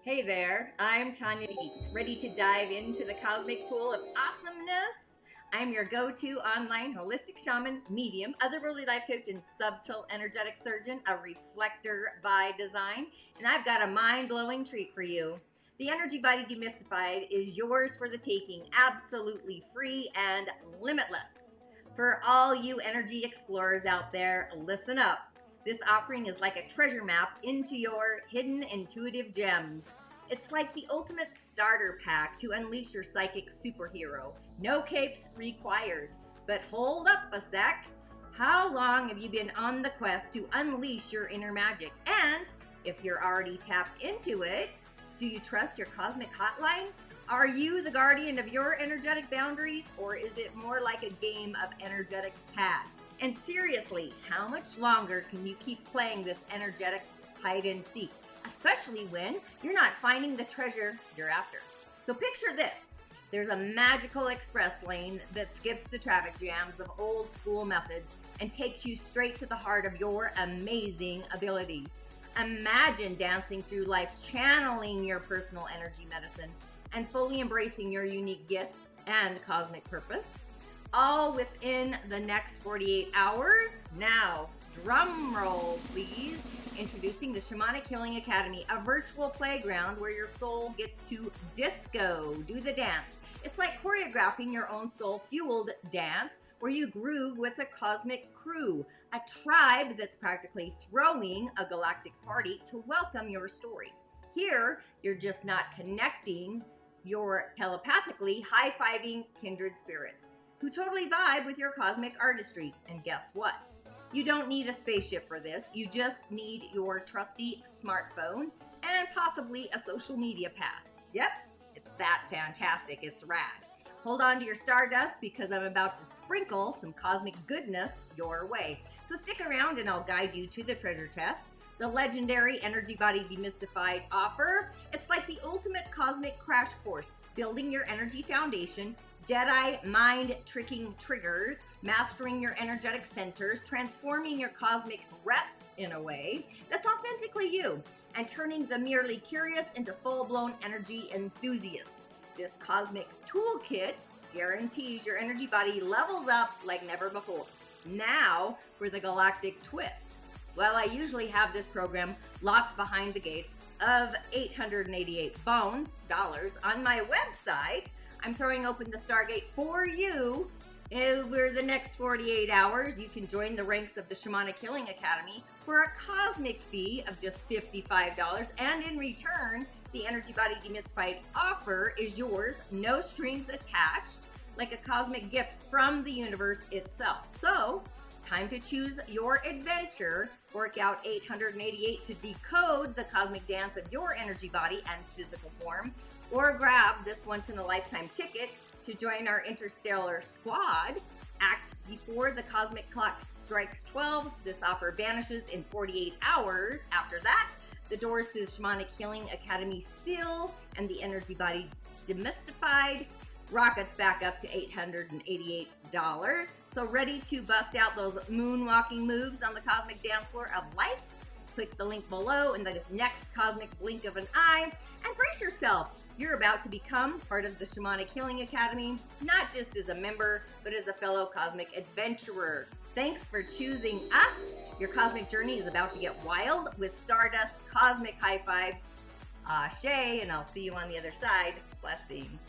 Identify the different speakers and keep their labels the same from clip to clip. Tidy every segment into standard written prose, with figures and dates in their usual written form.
Speaker 1: Hey there, I'm Tanya D, ready to dive into the cosmic pool of awesomeness. I'm your go-to online holistic shaman, medium, otherworldly life coach, and subtle energetic surgeon, a reflector by design, and I've got a mind-blowing treat for you. The Energy Body Demystified is yours for the taking, absolutely free and limitless. For all you energy explorers out there, listen up. This offering is like a treasure map into your hidden intuitive gems. It's like the ultimate starter pack to unleash your psychic superhero. No capes required. But hold up a sec. How long have you been on the quest to unleash your inner magic? And if you're already tapped into it, do you trust your cosmic hotline? Are you the guardian of your energetic boundaries, or is it more like a game of energetic tag? And seriously, how much longer can you keep playing this energetic hide and seek, especially when you're not finding the treasure you're after? So picture this. There's a magical express lane that skips the traffic jams of old school methods and takes you straight to the heart of your amazing abilities. Imagine dancing through life, channeling your personal energy medicine, and fully embracing your unique gifts and cosmic purpose, all within the next 48 hours. Now, drum roll, please. Introducing the Shamanic Healing Academy, a virtual playground where your soul gets to disco, do the dance. It's like choreographing your own soul-fueled dance where you groove with a cosmic crew, a tribe that's practically throwing a galactic party to welcome your story. Here, you're just not connecting, you're telepathically high-fiving kindred spirits who totally vibe with your cosmic artistry. And guess what? You don't need a spaceship for this. You just need your trusty smartphone and possibly a social media pass. Yep, it's that fantastic. It's rad. Hold on to your stardust because I'm about to sprinkle some cosmic goodness your way. So stick around and I'll guide you to the treasure chest, the legendary Energy Body Demystified offer. It's like the ultimate cosmic crash course, building your energy foundation, Jedi mind tricking triggers, mastering your energetic centers, transforming your cosmic rep in a way that's authentically you, and turning the merely curious into full-blown energy enthusiasts. This cosmic toolkit guarantees your energy body levels up like never before. Now for the galactic twist. Well, I usually have this program locked behind the gates of $888 on my website. I'm throwing open the Stargate for you. Over the next 48 hours, you can join the ranks of the Shamanic Healing Academy for a cosmic fee of just $55. And in return, the Energy Body Demystified offer is yours, no strings attached, like a cosmic gift from the universe itself. So, time to choose your adventure. Work out 888 to decode the cosmic dance of your energy body and physical form, or grab this once-in-a-lifetime ticket to join our interstellar squad. Act before the cosmic clock strikes 12. This offer vanishes in 48 hours. After that, the doors to the Shamanic Healing Academy seal, and the Energy Body Demystified rockets back up to $888. So ready to bust out those moonwalking moves on the cosmic dance floor of life? Click the link below in the next cosmic blink of an eye and brace yourself. You're about to become part of the Shamanic Healing Academy, not just as a member, but as a fellow cosmic adventurer. Thanks for choosing us. Your cosmic journey is about to get wild with Stardust Cosmic High Fives. Ashe, and I'll see you on the other side. Blessings.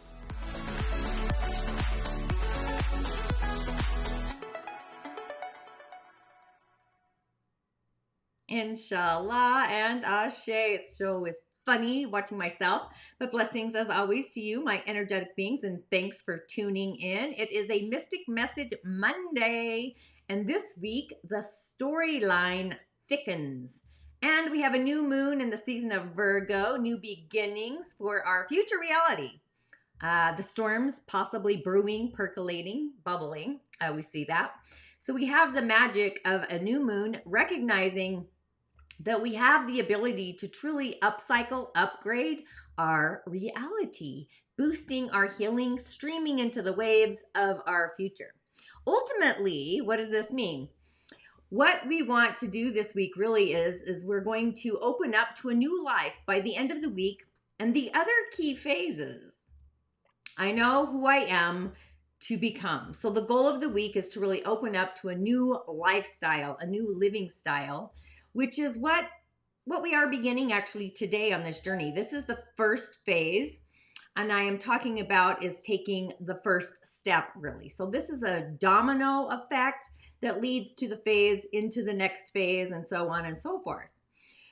Speaker 1: Inshallah and Ashe. It's so always funny watching myself, but blessings as always to you, my energetic beings, and thanks for tuning in. It is a Mystic Message Monday, and this week the storyline thickens. And we have a new moon in the season of Virgo, new beginnings for our future reality. The storms possibly brewing, percolating, bubbling. We see that. So we have the magic of a new moon, recognizing that we have the ability to truly upcycle, upgrade our reality, boosting our healing, streaming into the waves of our future. Ultimately, what does this mean? What we want to do this week really is we're going to open up to a new life by the end of the week. And the other key phases, I know who I am to become. So the goal of the week is to really open up to a new lifestyle, a new living style, which is what we are beginning actually today on this journey. This is the first phase, and I am talking about is taking the first step, really. So this is a domino effect that leads to the phase, into the next phase, and so on and so forth.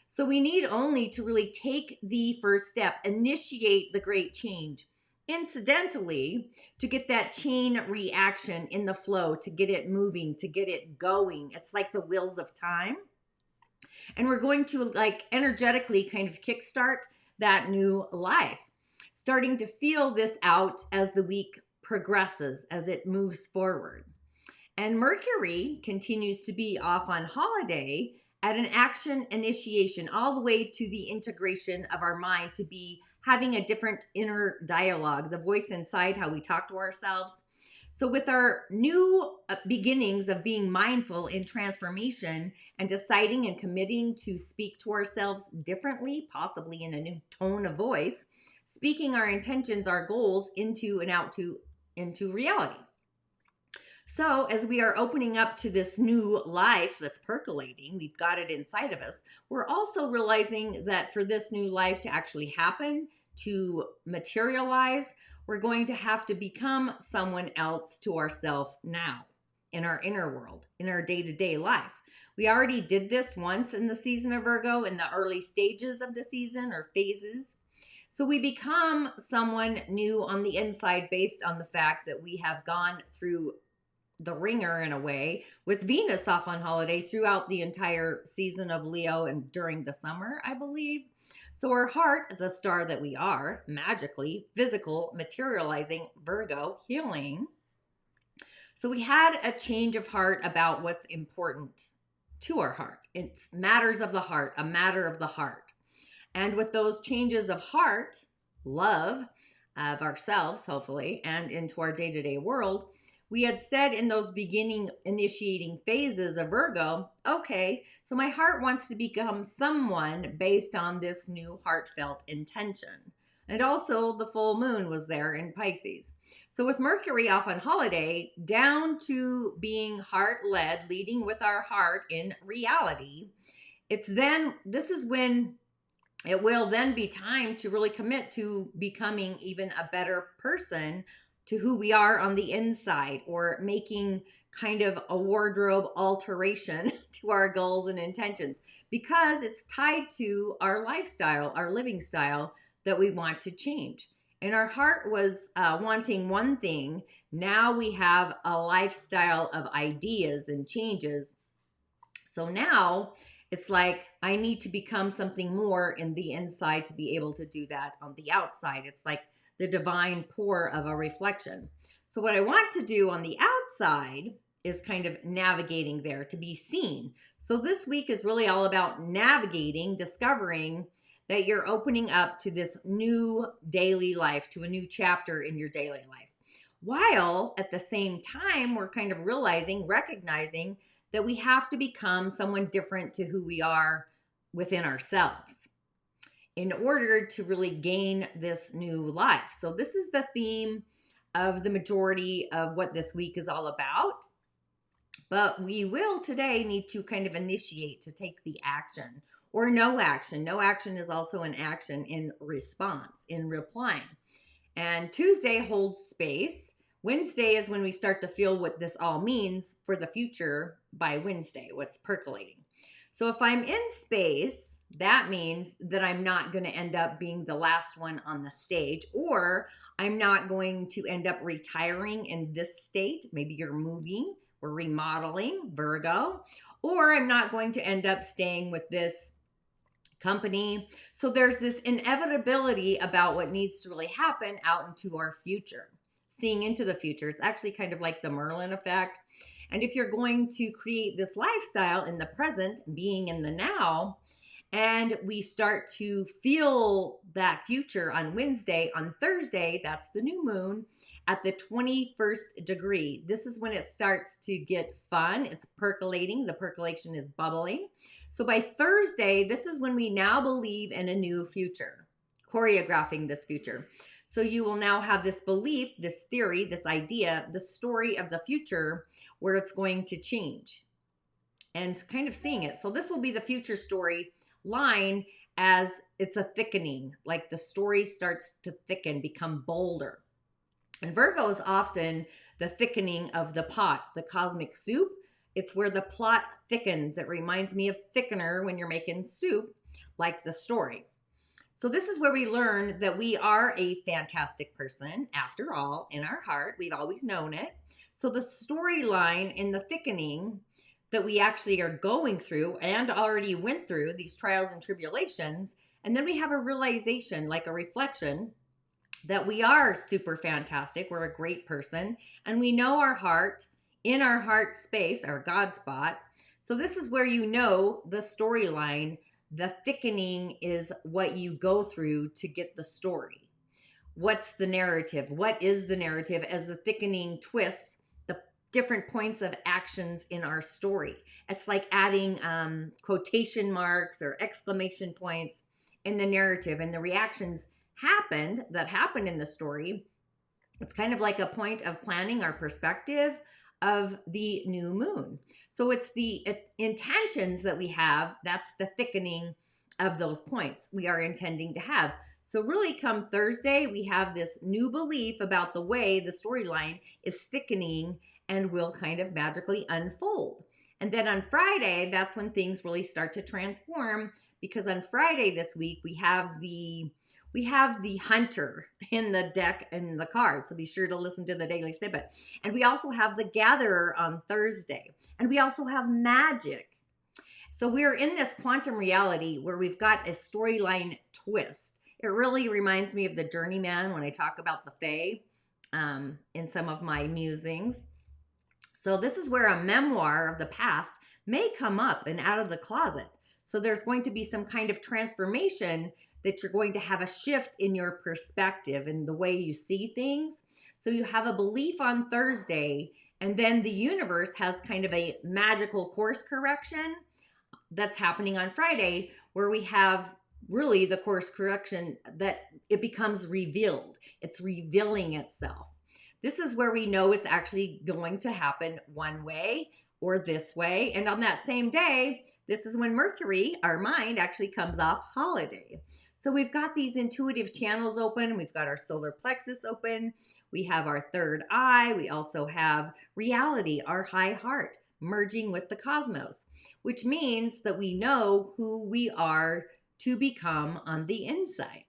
Speaker 1: So we need only to really take the first step, initiate the great change. Incidentally, to get that chain reaction in the flow, to get it moving, to get it going. It's like the wheels of time. And we're going to like energetically kind of kickstart that new life, starting to feel this out as the week progresses, as it moves forward. And Mercury continues to be off on holiday at an action initiation, all the way to the integration of our mind to be having a different inner dialogue, the voice inside, how we talk to ourselves. So with our new beginnings of being mindful in transformation and deciding and committing to speak to ourselves differently, possibly in a new tone of voice, speaking our intentions, our goals into and out into reality. So as we are opening up to this new life that's percolating, we've got it inside of us, we're also realizing that for this new life to actually happen, to materialize, we're going to have to become someone else to ourselves now in our inner world, in our day-to-day life. We already did this once in the season of Virgo, in the early stages of the season or phases. So we become someone new on the inside based on the fact that we have gone through the ringer in a way with Venus off on holiday throughout the entire season of Leo and during the summer, I believe. So our heart, the star that we are, magically, physical, materializing, Virgo, healing. So we had a change of heart about what's important to our heart. It's matters of the heart, a matter of the heart. And with those changes of heart, love of ourselves, hopefully, and into our day-to-day world, we had said in those beginning initiating phases of Virgo, okay, so my heart wants to become someone based on this new heartfelt intention. And also the full moon was there in Pisces. So with Mercury off on holiday, down to being heart-led, leading with our heart in reality, this is when it will then be time to really commit to becoming even a better person to who we are on the inside, or making kind of a wardrobe alteration to our goals and intentions, because it's tied to our lifestyle, our living style that we want to change. And our heart was wanting one thing. Now we have a lifestyle of ideas and changes. So now it's like I need to become something more in the inside to be able to do that on the outside. It's like the divine pour of a reflection. So what I want to do on the outside is kind of navigating there to be seen. So this week is really all about navigating, discovering that you're opening up to this new daily life, to a new chapter in your daily life. While at the same time, we're kind of recognizing that we have to become someone different to who we are within ourselves in order to really gain this new life. So this is the theme of the majority of what this week is all about. But we will today need to kind of initiate, to take the action, or no action. No action is also an action in response, in replying. And Tuesday holds space. Wednesday is when we start to feel what this all means for the future by Wednesday, what's percolating. So if I'm in space, that means that I'm not going to end up being the last one on the stage, or I'm not going to end up retiring in this state. Maybe you're moving or remodeling, Virgo, or I'm not going to end up staying with this company. So there's this inevitability about what needs to really happen out into our future, seeing into the future. It's actually kind of like the Merlin effect. And if you're going to create this lifestyle in the present, being in the now, and we start to feel that future on Wednesday, on Thursday, that's the new moon, at the 21st degree. This is when it starts to get fun. It's percolating. The percolation is bubbling. So by Thursday, this is when we now believe in a new future, choreographing this future. So you will now have this belief, this theory, this idea, the story of the future where it's going to change and kind of seeing it. So this will be the future story line as it's a thickening, like the story starts to thicken, become bolder. And Virgo is often the thickening of the pot, the cosmic soup. It's where the plot thickens. It reminds me of thickener when you're making soup, like the story. So this is where we learn that we are a fantastic person, after all, in our heart. We've always known it. So the storyline in the thickening that we actually are going through and already went through, these trials and tribulations, and then we have a realization, like a reflection, that we are super fantastic. We're a great person, and we know our heart, in our heart space, our God spot. So this is where you know the storyline. The thickening is what you go through to get the story. What's the narrative? What is the narrative as the thickening twists the different points of actions in our story? It's like adding quotation marks or exclamation points in the narrative, and the reactions that happened in the story. It's kind of like a point of planning our perspective of the new moon. So it's the intentions that we have. That's the thickening of those points we are intending to have. So really come Thursday, we have this new belief about the way the storyline is thickening and will kind of magically unfold. And then on Friday, that's when things really start to transform, because on Friday this week, we have the hunter in the deck and the card. So be sure to listen to the Daily Snippet. And we also have the gatherer on Thursday. And we also have magic. So we're in this quantum reality where we've got a storyline twist. It really reminds me of the journeyman when I talk about the Fae in some of my musings. So this is where a memoir of the past may come up and out of the closet. So there's going to be some kind of transformation that you're going to have a shift in your perspective and the way you see things. So you have a belief on Thursday, and then the universe has kind of a magical course correction that's happening on Friday, where we have really the course correction that it becomes revealed. It's revealing itself. This is where we know it's actually going to happen one way or this way. And on that same day, this is when Mercury, our mind, actually comes off holiday. So we've got these intuitive channels open. We've got our solar plexus open. We have our third eye. We also have reality, our high heart, merging with the cosmos, which means that we know who we are to become on the inside.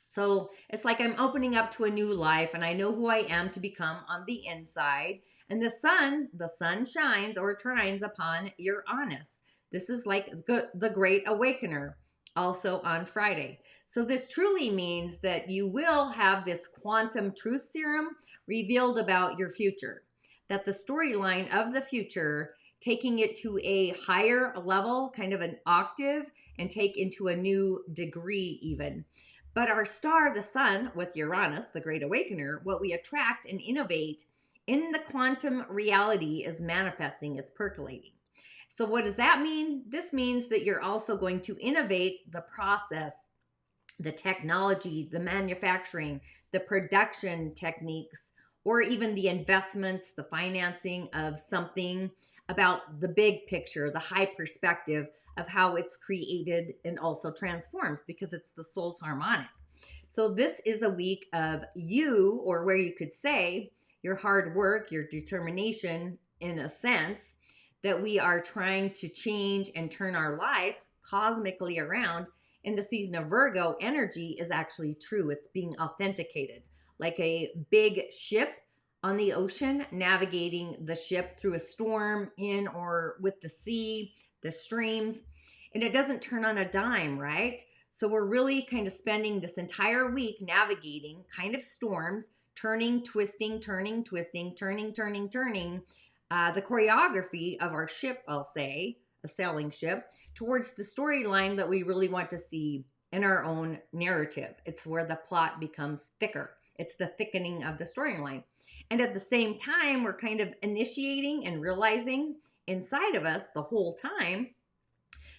Speaker 1: So it's like I'm opening up to a new life, and I know who I am to become on the inside. And the sun shines or trines upon Uranus. This is like the Great Awakener, also on Friday. So this truly means that you will have this quantum truth serum revealed about your future, that the storyline of the future, taking it to a higher level, kind of an octave, and take into a new degree even. But our star, the sun, with Uranus, the Great Awakener, what we attract and innovate in the quantum reality is manifesting, it's percolating. So what does that mean? This means that you're also going to innovate the process, the technology, the manufacturing, the production techniques, or even the investments, the financing of something, about the big picture, the high perspective of how it's created and also transforms, because it's the soul's harmonic. So this is a week of you, or where you could say your hard work, your determination, in a sense, that we are trying to change and turn our life cosmically around. In the season of Virgo, energy is actually true. It's being authenticated, like a big ship on the ocean, navigating the ship through a storm, in or with the sea, the streams, and it doesn't turn on a dime, right? So we're really kind of spending this entire week navigating kind of storms, turning, twisting, turning, twisting, turning, turning, turning, the choreography of our ship, I'll say, a sailing ship, towards the storyline that we really want to see in our own narrative. It's where the plot becomes thicker. It's the thickening of the storyline. And at the same time, we're kind of initiating and realizing inside of us the whole time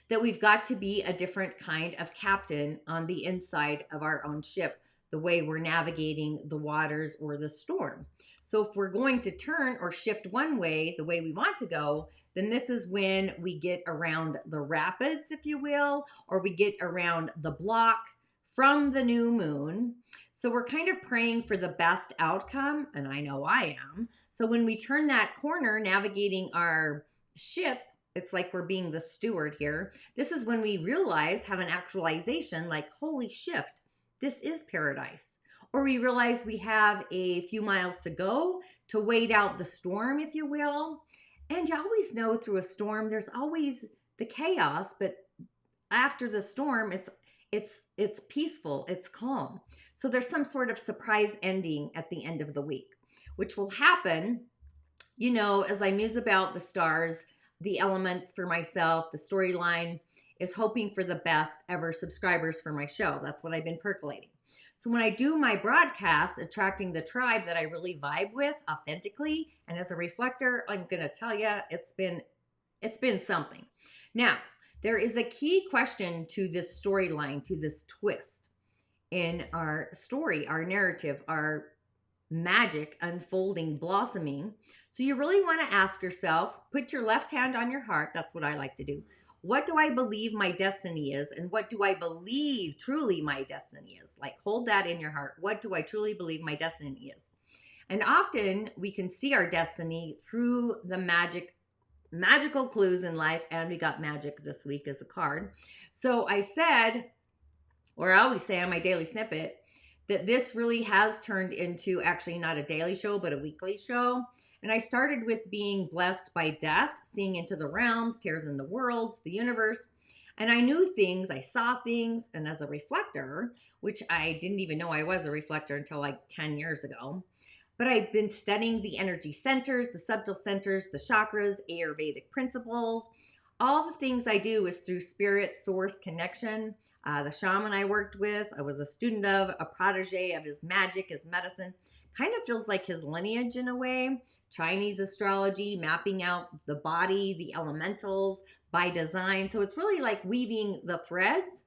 Speaker 1: that we've got to be a different kind of captain on the inside of our own ship, the way we're navigating the waters or the storm. So if we're going to turn or shift one way, the way we want to go, then this is when we get around the rapids, if you will, or we get around the block from the new moon. So we're kind of praying for the best outcome, and I know I am. So when we turn that corner, navigating our ship, it's like we're being the steward here. This is when we realize, have an actualization like, holy shift, this is paradise. Or we realize we have a few miles to go to wait out the storm, if you will. And you always know through a storm, there's always the chaos, but after the storm, it's peaceful, it's calm. So there's some sort of surprise ending at the end of the week, which will happen, as I muse about the stars, the elements for myself, the storyline is hoping for the best ever subscribers for my show. That's what I've been percolating. So when I do my broadcasts, attracting the tribe that I really vibe with authentically, and as a reflector, I'm going to tell you, it's been something. Now, there is a key question to this storyline, to this twist in our story, our narrative, our magic unfolding, blossoming. So you really want to ask yourself, put your left hand on your heart. That's what I like to do. What do I believe my destiny is? And what do I believe truly my destiny is? Like, hold that in your heart. What do I truly believe my destiny is? And often we can see our destiny through the magical clues in life. And we got magic this week as a card. So I said, or I always say on my Daily Snippet, that this really has turned into actually not a daily show, but a weekly show. And I started with being blessed by death, seeing into the realms, tears in the worlds, the universe. And I knew things, I saw things. And as a reflector, which I didn't even know I was a reflector until like 10 years ago, but I've been studying the energy centers, the subtle centers, the chakras, Ayurvedic principles. All the things I do is through spirit source connection. The shaman I worked with, I was a student of, a protege of his magic, his medicine. Kind of feels like his lineage in a way. Chinese astrology, mapping out the body, the elementals by design. So it's really like weaving the threads.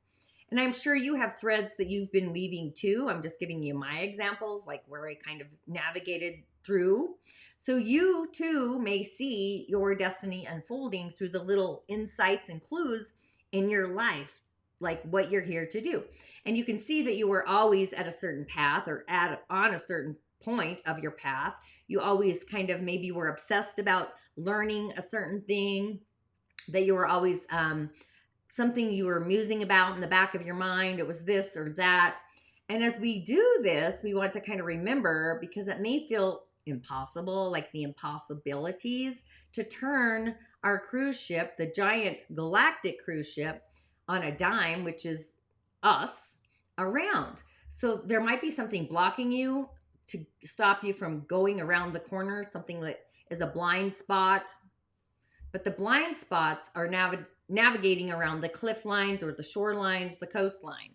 Speaker 1: And I'm sure you have threads that you've been weaving too. I'm just giving you my examples, like where I kind of navigated through. So you too may see your destiny unfolding through the little insights and clues in your life, like what you're here to do. And you can see that you were always at a certain path or on a certain point of your path. You always kind of maybe were obsessed about learning a certain thing, that you were always something you were musing about in the back of your mind. It was this or that. And as we do this, we want to kind of remember, because it may feel impossible, like the impossibilities, to turn our cruise ship, the giant galactic cruise ship, on a dime, which is us, around. So there might be something blocking you to stop you from going around the corner, something that is a blind spot. But the blind spots are navigating around the cliff lines or the shorelines, the coastline.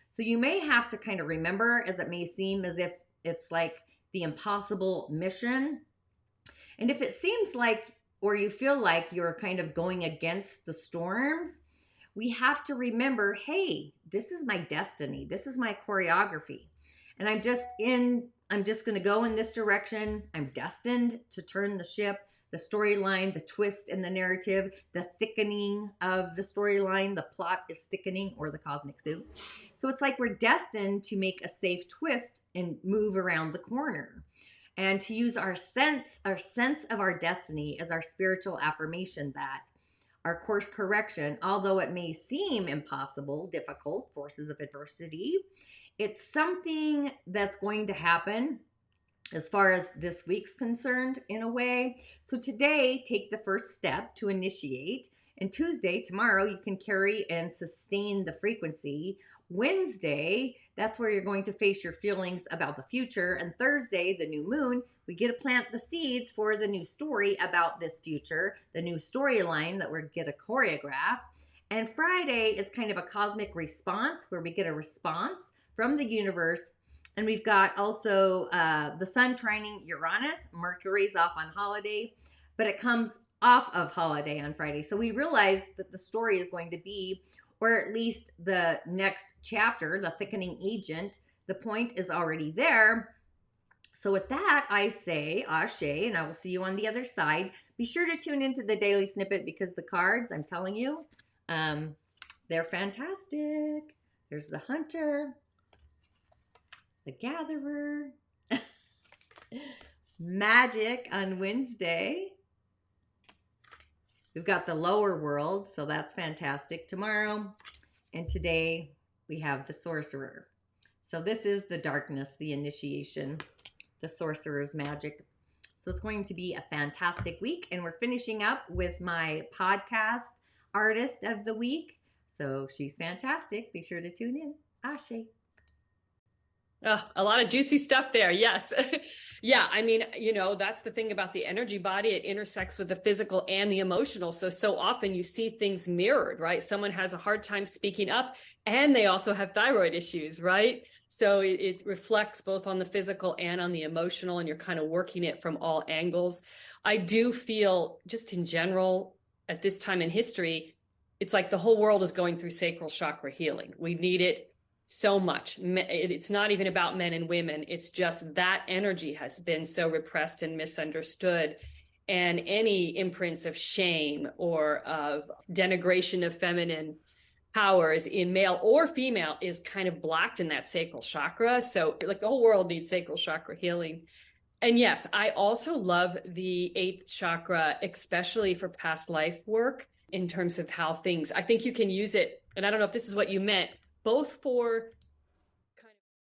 Speaker 1: So you may have to kind of remember, as it may seem as if it's like the impossible mission. And if it seems like, or you feel like you're kind of going against the storms, we have to remember, hey, this is my destiny. This is my choreography. And I'm just going to go in this direction. I'm destined to turn the ship, the storyline, the twist in the narrative, the thickening of the storyline. The plot is thickening, or the cosmic soup. So it's like we're destined to make a safe twist and move around the corner. And to use our sense of our destiny as our spiritual affirmation, that our course correction, although it may seem impossible, difficult, forces of adversity, it's something that's going to happen as far as this week's concerned, in a way. So today, take the first step to initiate. And Tuesday, tomorrow, you can carry and sustain the frequency. Wednesday, that's where you're going to face your feelings about the future. And Thursday, the new moon, we get to plant the seeds for the new story about this future, the new storyline that we're going to choreograph. And Friday is kind of a cosmic response, where we get a response from the universe. And we've got also the sun trining Uranus. Mercury's off on holiday, but it comes off of holiday on Friday. So we realized that the story is going to be, or at least the next chapter, the thickening agent, the point is already there. So with that, I say ashe, and I will see you on the other side. Be sure to tune into the Daily Snippet because the cards, I'm telling you, they're fantastic. There's the Hunter, the Gatherer, Magic on Wednesday. We've got the Lower World, so that's fantastic tomorrow. And today we have the Sorcerer. So this is the darkness, the initiation, the Sorcerer's magic. So it's going to be a fantastic week. And we're finishing up with my podcast artist of the week. So she's fantastic. Be sure to tune in. Ashe.
Speaker 2: Oh, a lot of juicy stuff there. Yes. Yeah. I mean, that's the thing about the energy body. It intersects with the physical and the emotional. So often you see things mirrored, right? Someone has a hard time speaking up and they also have thyroid issues, right? So it reflects both on the physical and on the emotional, and you're kind of working it from all angles. I do feel, just in general, at this time in history, it's like the whole world is going through sacral chakra healing. We need it so much. It's not even about men and women. It's just that energy has been so repressed and misunderstood. And any imprints of shame or of denigration of feminine powers in male or female is kind of blocked in that sacral chakra. So like the whole world needs sacral chakra healing. And yes, I also love the 8th chakra, especially for past life work in terms of how things, I think you can use it. And I don't know if this is what you meant, both for